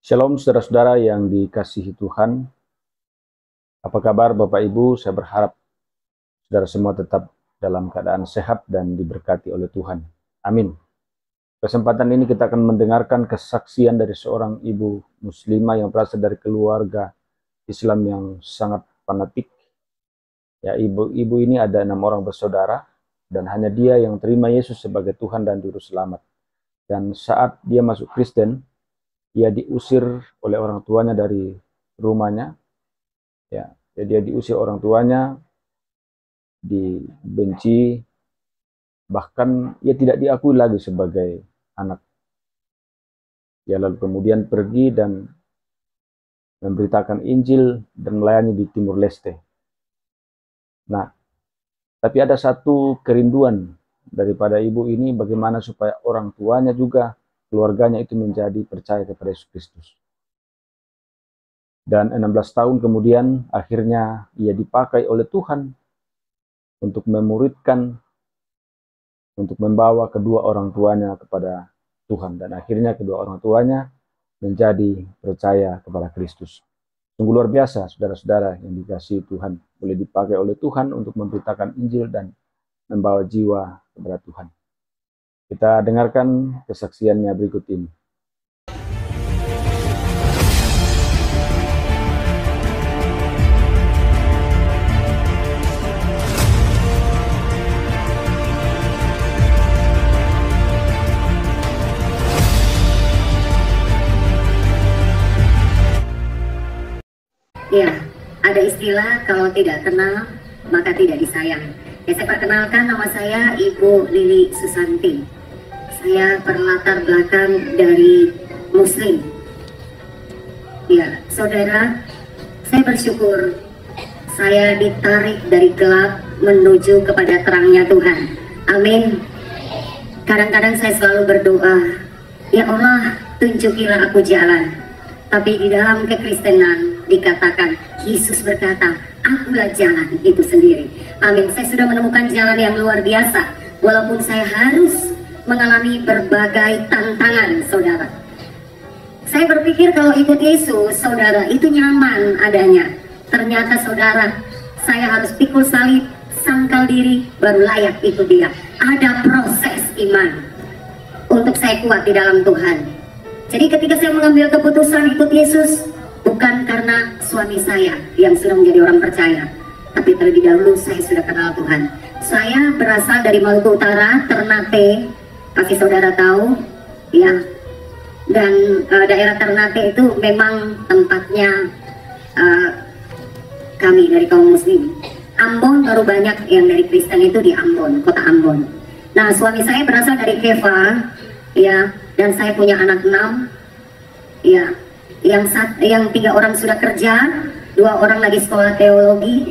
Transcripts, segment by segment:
Shalom saudara-saudara yang dikasihi Tuhan. Apa kabar Bapak Ibu? Saya berharap saudara semua tetap dalam keadaan sehat dan diberkati oleh Tuhan. Amin. Kesempatan ini kita akan mendengarkan kesaksian dari seorang ibu muslimah yang berasal dari keluarga Islam yang sangat fanatik. Ya, ibu ini ada 6 orang bersaudara dan hanya dia yang terima Yesus sebagai Tuhan dan Juru Selamat. Dan saat dia masuk Kristen, ia diusir oleh orang tuanya dari rumahnya. Ya, dia diusir orang tuanya, dibenci, bahkan ia tidak diakui lagi sebagai anak. Ya, lalu kemudian pergi dan memberitakan Injil dan melayani di Timur Leste. Nah, tapi ada satu kerinduan daripada ibu ini, bagaimana supaya orang tuanya juga, keluarganya itu menjadi percaya kepada Yesus Kristus. Dan 16 tahun kemudian akhirnya ia dipakai oleh Tuhan untuk memuridkan, untuk membawa kedua orang tuanya kepada Tuhan. Dan akhirnya kedua orang tuanya menjadi percaya kepada Kristus. Sungguh luar biasa saudara-saudara yang dikasihi Tuhan, boleh dipakai oleh Tuhan untuk memberitakan Injil dan membawa jiwa kepada Tuhan. Kita dengarkan kesaksiannya berikut ini. Ya, ada istilah kalau tidak kenal maka tidak disayang. Ya, saya perkenalkan, nama saya Ibu Lili Susanti. Saya berlatar belakang dari Muslim. Ya, saudara, saya bersyukur saya ditarik dari gelap menuju kepada terangnya Tuhan. Amin. Kadang-kadang saya selalu berdoa, ya Allah, tunjukilah aku jalan. Tapi di dalam kekristenan dikatakan, Yesus berkata, akulah jalan itu sendiri. Amin. Saya sudah menemukan jalan yang luar biasa, walaupun saya harus mengalami berbagai tantangan, saudara. Saya berpikir kalau ikut Yesus, saudara, itu nyaman adanya. Ternyata, saudara, saya harus pikul salib, sangkal diri, baru layak ikut dia. Ada proses iman untuk saya kuat di dalam Tuhan. Jadi ketika saya mengambil keputusan ikut Yesus, bukan karena suami saya yang sudah menjadi orang percaya, tapi terlebih dahulu saya sudah kenal Tuhan. Saya berasal dari Maluku Utara, Ternate, pasti saudara tahu, ya. Dan daerah Ternate itu memang tempatnya kami dari kaum Muslim. Ambon baru banyak yang dari Kristen itu di Ambon, kota Ambon. Nah, suami saya berasal dari Keva, ya. Dan saya punya anak 6, ya, yang 3 orang sudah kerja, 2 orang lagi sekolah teologi,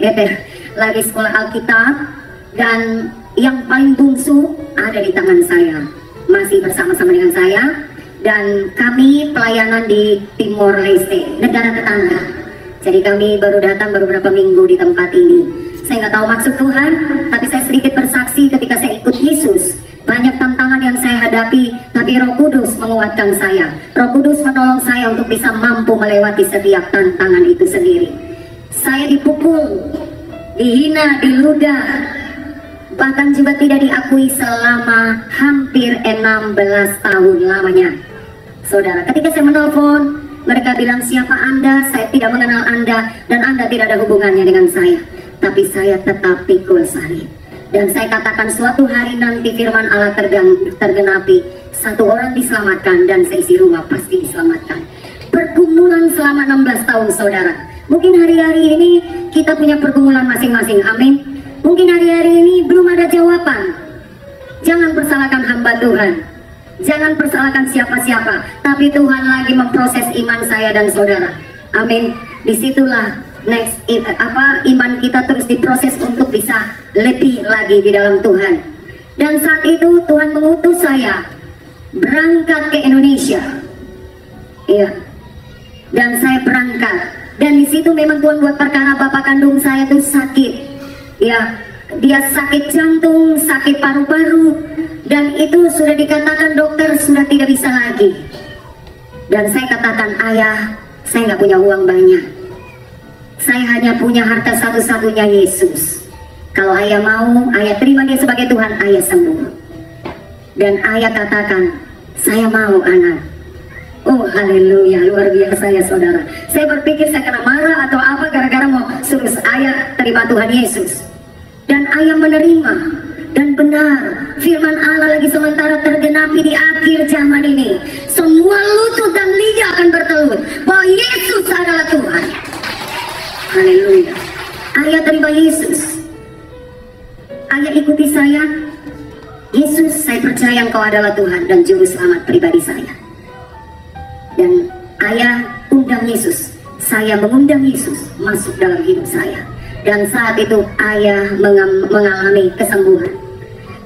lagi sekolah Alkitab, dan yang paling bungsu ada di tangan saya, masih bersama-sama dengan saya, dan kami pelayanan di Timor Leste, negara tetangga. Jadi kami baru datang baru beberapa minggu di tempat ini. Saya nggak tahu maksud Tuhan, tapi saya sedikit bersaksi ketika saya ikut Yesus. Banyak tantangan yang saya hadapi, tapi Roh Kudus menguatkan saya. Roh Kudus menolong saya untuk bisa mampu melewati setiap tantangan itu sendiri. Saya dipukul, dihina, diludah, bahkan juga tidak diakui selama hampir 16 tahun lamanya. Saudara, ketika saya menelpon, mereka bilang, siapa Anda? Saya tidak mengenal Anda, dan Anda tidak ada hubungannya dengan saya. Tapi saya tetap pikul salib. Dan saya katakan suatu hari nanti firman Allah tergenapi, 1 orang diselamatkan dan seisi rumah pasti diselamatkan. Pergumulan selama 16 tahun, saudara. Mungkin hari-hari ini kita punya pergumulan masing-masing, amin. Mungkin hari-hari ini belum ada jawaban. Jangan persalahkan hamba Tuhan, jangan persalahkan siapa-siapa, tapi Tuhan lagi memproses iman saya dan saudara, amin. Disitulah iman kita terus diproses untuk bisa lebih lagi di dalam Tuhan. Dan saat itu Tuhan mengutus saya berangkat ke Indonesia, iya. Dan saya berangkat, dan di situ memang Tuhan buat perkara bapak kandung saya itu sakit, ya. Dia sakit jantung, sakit paru-paru, dan itu sudah dikatakan dokter sudah tidak bisa lagi. Dan saya katakan, ayah, saya nggak punya uang banyak. Saya hanya punya harta satu-satunya, Yesus. Kalau ayah mau, ayah terima dia sebagai Tuhan, ayah sembuh. Dan ayah katakan, saya mau anak. Oh haleluya, luar biasa ya saudara. Saya berpikir saya kena marah atau apa gara-gara mau suruh ayah terima Tuhan Yesus. Dan ayah menerima. Dan benar, firman Allah lagi sementara tergenapi di akhir zaman ini. Semua lutut dan lidah akan bertelur bahwa Yesus adalah Tuhan. Haleluya. Ayah terima Yesus. Ayah ikuti saya. Yesus, saya percaya Engkau adalah Tuhan dan Juru Selamat pribadi saya. Dan ayah undang Yesus. Saya mengundang Yesus masuk dalam hidup saya. Dan saat itu ayah mengalami kesembuhan.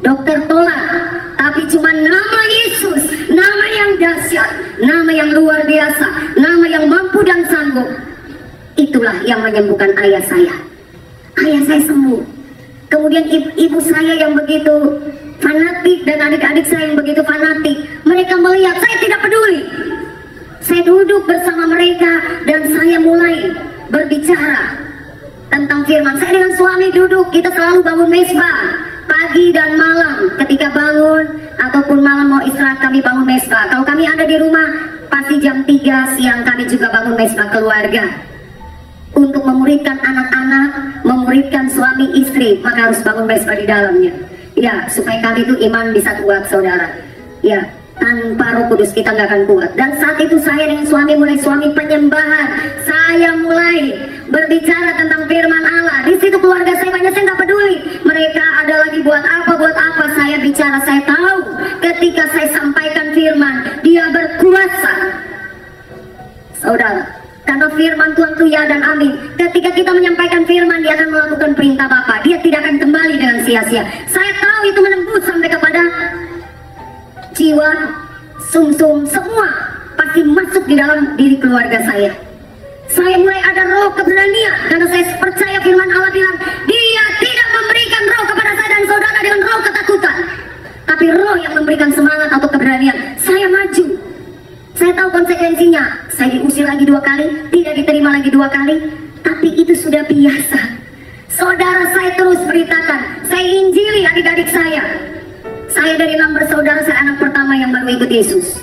Dokter tolak, tapi cuma nama Yesus, nama yang dahsyat, nama yang luar biasa, nama yang mampu dan sanggup. Itulah yang menyembuhkan ayah saya. Ayah saya sembuh. Kemudian ibu saya yang begitu fanatik dan adik-adik saya yang begitu fanatik, mereka melihat saya tidak peduli. Saya duduk bersama mereka dan saya mulai berbicara tentang firman. Saya dengan suami duduk, kita selalu bangun mesbah pagi dan malam. Ketika bangun ataupun malam mau istirahat, kami bangun mesbah. Kalau kami ada di rumah, pasti jam 3 siang kami juga bangun mesbah keluarga. Untuk memuridkan anak-anak, memuridkan suami istri, maka harus bangun mesbah di dalamnya. Ya, supaya kami itu iman bisa kuat, saudara. Ya, tanpa Roh Kudus kita nggak akan kuat. Dan saat itu saya dengan suami mulai suami penyembahan. Saya mulai berbicara tentang firman Allah. Di situ keluarga saya banyak, saya nggak peduli. Mereka ada lagi buat apa. Saya bicara, saya tahu ketika saya sampaikan firman, dia berkuasa. Saudara, karena firman Tuhan itu ya dan amin. Ketika kita menyampaikan firman, dia akan melakukan perintah Bapa. Dia tidak akan kembali dengan sia-sia. Saya tahu itu menembus sampai kepada jiwa, sumsum, semua pasti masuk di dalam diri keluarga saya. Saya mulai ada roh keberanian karena saya percaya firman Allah bilang, Dia tidak memberikan roh kepada saya dan saudara dengan roh ketakutan, tapi roh yang memberikan semangat atau keberanian. Saya maju. Saya tahu konsekuensinya. Saya diusir lagi 2 kali, tidak diterima lagi 2 kali, tapi itu sudah biasa. Saudara, saya terus beritakan, saya injili adik-adik saya. Saya dari 6 bersaudara, saya anak pertama yang baru ikut Yesus.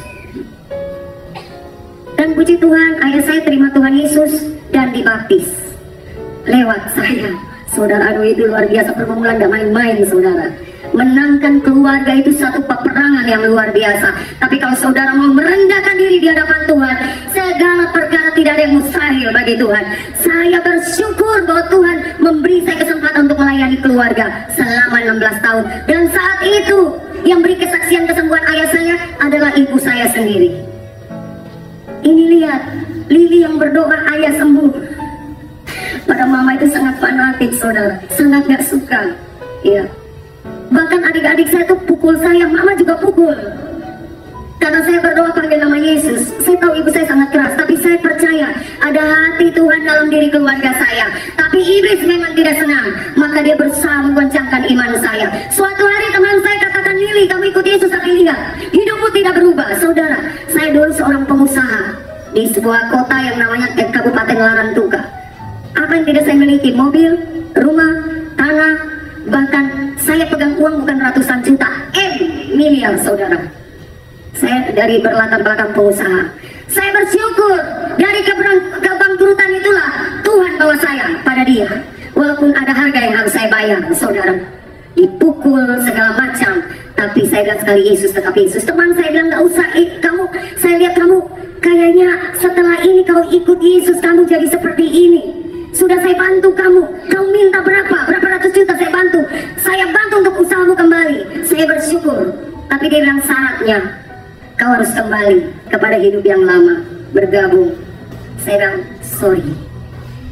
Dan puji Tuhan, ayah saya terima Tuhan Yesus dan dibaptis lewat saya. Saudara, aduh itu luar biasa, pergumulan gak main-main saudara. Menangkan keluarga itu satu peperangan yang luar biasa. Tapi kalau saudara mau merendahkan diri di hadapan Tuhan, segala perkara tidak ada yang mustahil bagi Tuhan. Saya bersyukur bahwa Tuhan memberi saya kesempatan untuk melayani keluarga selama 16 tahun. Dan saat itu yang beri kesaksian kesembuhan ayah saya adalah ibu saya sendiri. Ini lihat, Lili yang berdoa ayah sembuh. Pada mama itu sangat fanatik saudara, sangat gak suka. Ya. Bahkan adik-adik saya tuh pukul saya, mama juga pukul. Karena saya berdoa panggil nama Yesus. Saya tahu ibu saya sangat keras, tapi saya percaya ada hati Tuhan dalam diri keluarga saya. Tapi iblis memang tidak senang, maka dia berusaha menggoncangkan iman saya. Suatu hari teman saya katakan, Lili, kamu ikut Yesus, tapi lihat, hidupmu tidak berubah. Saudara, saya dulu seorang pengusaha di sebuah kota yang namanya Kabupaten Larantuka. Apa yang tidak saya miliki? Mobil, rumah, tanah, bahkan saya pegang uang bukan ratusan juta, miliar saudara. Saya dari berlatar belakang pengusaha. Saya bersyukur dari kebangkrutan itulah Tuhan bawa saya pada Dia. Walaupun ada harga yang harus saya bayar, saudara, dipukul segala macam, tapi saya bilang sekali Yesus tetap Yesus. Teman saya bilang nggak usah, kamu, saya lihat kamu kayaknya setelah ini kalau ikut Yesus kamu jadi seperti ini. Sudah saya bantu kamu minta berapa ratus juta saya bantu untuk usahamu kembali. Saya bersyukur, tapi dia bilang syaratnya kau harus kembali kepada hidup yang lama, bergabung. Saya bilang sorry,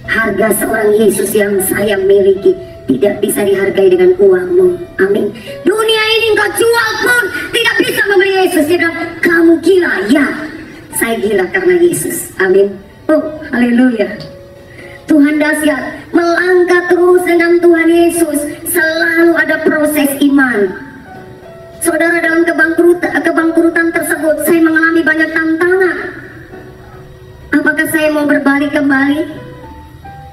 harga seorang Yesus yang saya miliki tidak bisa dihargai dengan uangmu. Amin. Dunia ini engkau jual pun tidak bisa memberi Yesus. Dia bilang kamu gila. Ya, saya gila karena Yesus. Amin. Oh haleluya. Tuhan dahsyat, melangkah terus dengan Tuhan Yesus, selalu ada proses iman. Saudara, dalam kebangkrutan tersebut, saya mengalami banyak tantangan. mau berbalik kembali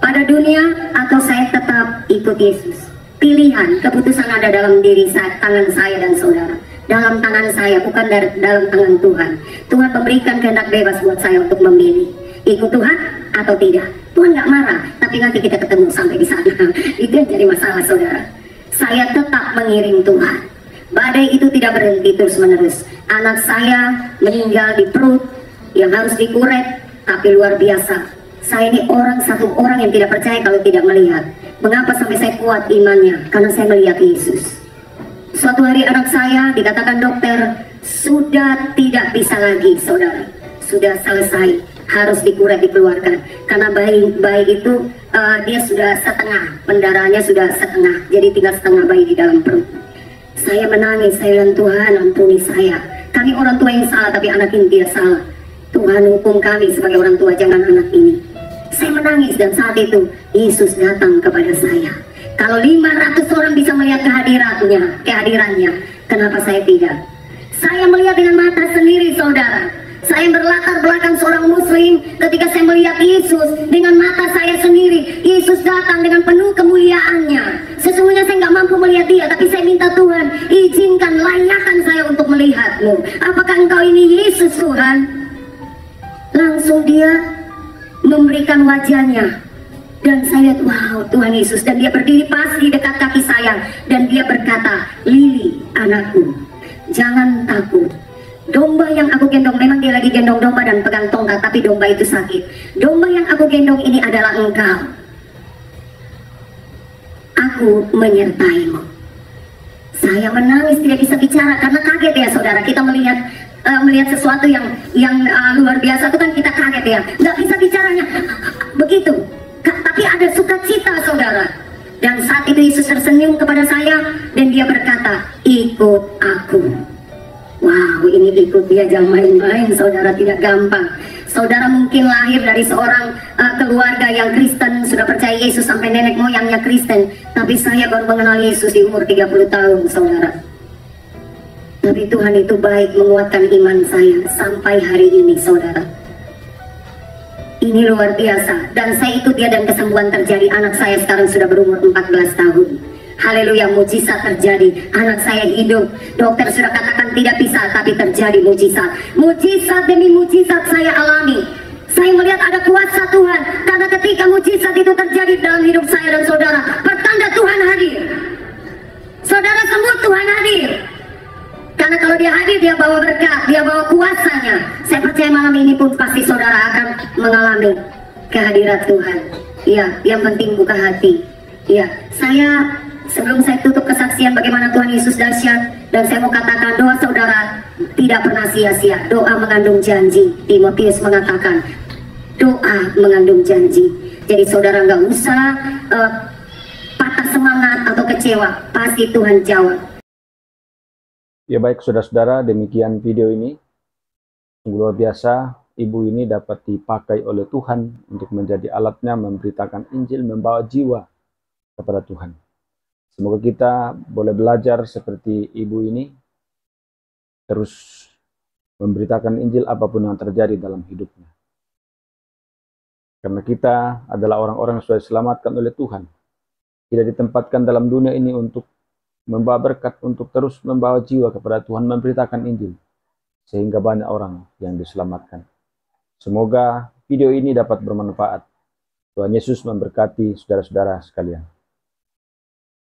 pada dunia atau saya tetap ikut Yesus? Pilihan, keputusan ada dalam diri saya, tangan saya dan saudara. Dalam tangan saya, bukan dalam tangan Tuhan. Tuhan memberikan kehendak bebas buat saya untuk memilih. Ikut Tuhan atau tidak. Tuhan nggak marah, tapi nanti kita ketemu sampai di sana. Itu yang jadi masalah, saudara. Saya tetap mengiring Tuhan. Badai itu tidak berhenti terus menerus. Anak saya meninggal di perut yang harus dikuret, tapi luar biasa. Saya ini satu orang yang tidak percaya kalau tidak melihat. Mengapa sampai saya kuat imannya? Karena saya melihat Yesus. Suatu hari anak saya dikatakan dokter sudah tidak bisa lagi, saudara. Sudah selesai, harus dikuret, dikeluarkan. Karena bayi itu dia sudah setengah, pendarahannya sudah setengah. Jadi tinggal setengah bayi di dalam perut. Saya menangis, saya bilang, Tuhan ampuni saya. Kami orang tua yang salah, tapi anak ini tidak salah. Tuhan hukum kami sebagai orang tua, jangan anak ini. Saya menangis dan saat itu Yesus datang kepada saya. Kalau 500 orang bisa melihat kehadirannya, kenapa saya tidak? Saya melihat dengan mata sendiri, saudara. Saya berlatar belakang seorang muslim. Ketika saya melihat Yesus dengan mata saya sendiri, Yesus datang dengan penuh kemuliaannya. Sesungguhnya saya nggak mampu melihat dia, tapi saya minta Tuhan, izinkan, layakkan saya untuk melihatmu. Apakah engkau ini Yesus, Tuhan? Langsung dia memberikan wajahnya. Dan saya lihat, wow, Tuhan Yesus. Dan dia berdiri pas di dekat kaki saya. Dan dia berkata, Lili, anakku, jangan takut. Domba yang aku gendong, memang dia lagi gendong domba dan pegang tongkat, tapi domba itu sakit. Domba yang aku gendong ini adalah engkau. Aku menyertaimu. Saya menangis, tidak bisa bicara karena kaget ya, saudara. Kita melihat sesuatu yang luar biasa itu kan kita kaget ya. Nggak bisa bicaranya begitu. Tapi ada sukacita, saudara. Dan saat itu Yesus tersenyum kepada saya dan dia berkata, ikut aku. Wow, ini ikut dia jangan main-main, saudara, tidak gampang. Saudara mungkin lahir dari seorang keluarga yang Kristen, sudah percaya Yesus sampai nenek moyangnya Kristen. Tapi saya baru mengenal Yesus di umur 30 tahun, saudara. Tapi Tuhan itu baik menguatkan iman saya sampai hari ini, saudara. Ini luar biasa. Dan saya ikut dia dan kesembuhan terjadi. Anak saya sekarang sudah berumur 14 tahun. Haleluya, mujizat terjadi. Anak saya hidup. Dokter sudah katakan tidak bisa, tapi terjadi mujizat. Mujizat demi mujizat saya alami. Saya melihat ada kuasa Tuhan. Karena ketika mujizat itu terjadi dalam hidup saya dan saudara, pertanda Tuhan hadir. Saudara sembuh, Tuhan hadir. Karena kalau dia hadir, dia bawa berkat, dia bawa kuasanya. Saya percaya malam ini pun pasti saudara akan mengalami kehadiran Tuhan. Iya, yang penting buka hati. Iya, sebelum saya tutup kesaksian bagaimana Tuhan Yesus dahsyat, dan saya mau katakan doa saudara tidak pernah sia-sia. Doa mengandung janji. Timotius mengatakan doa mengandung janji. Jadi saudara nggak usah patah semangat atau kecewa, pasti Tuhan jawab. Ya baik saudara-saudara, demikian video ini. Sungguh luar biasa, ibu ini dapat dipakai oleh Tuhan untuk menjadi alatnya memberitakan Injil, membawa jiwa kepada Tuhan. Semoga kita boleh belajar seperti ibu ini, terus memberitakan Injil apapun yang terjadi dalam hidupnya. Karena kita adalah orang-orang yang sudah diselamatkan oleh Tuhan. Tidak ditempatkan dalam dunia ini untuk membawa berkat, untuk terus membawa jiwa kepada Tuhan, memberitakan Injil, sehingga banyak orang yang diselamatkan. Semoga video ini dapat bermanfaat. Tuhan Yesus memberkati saudara-saudara sekalian.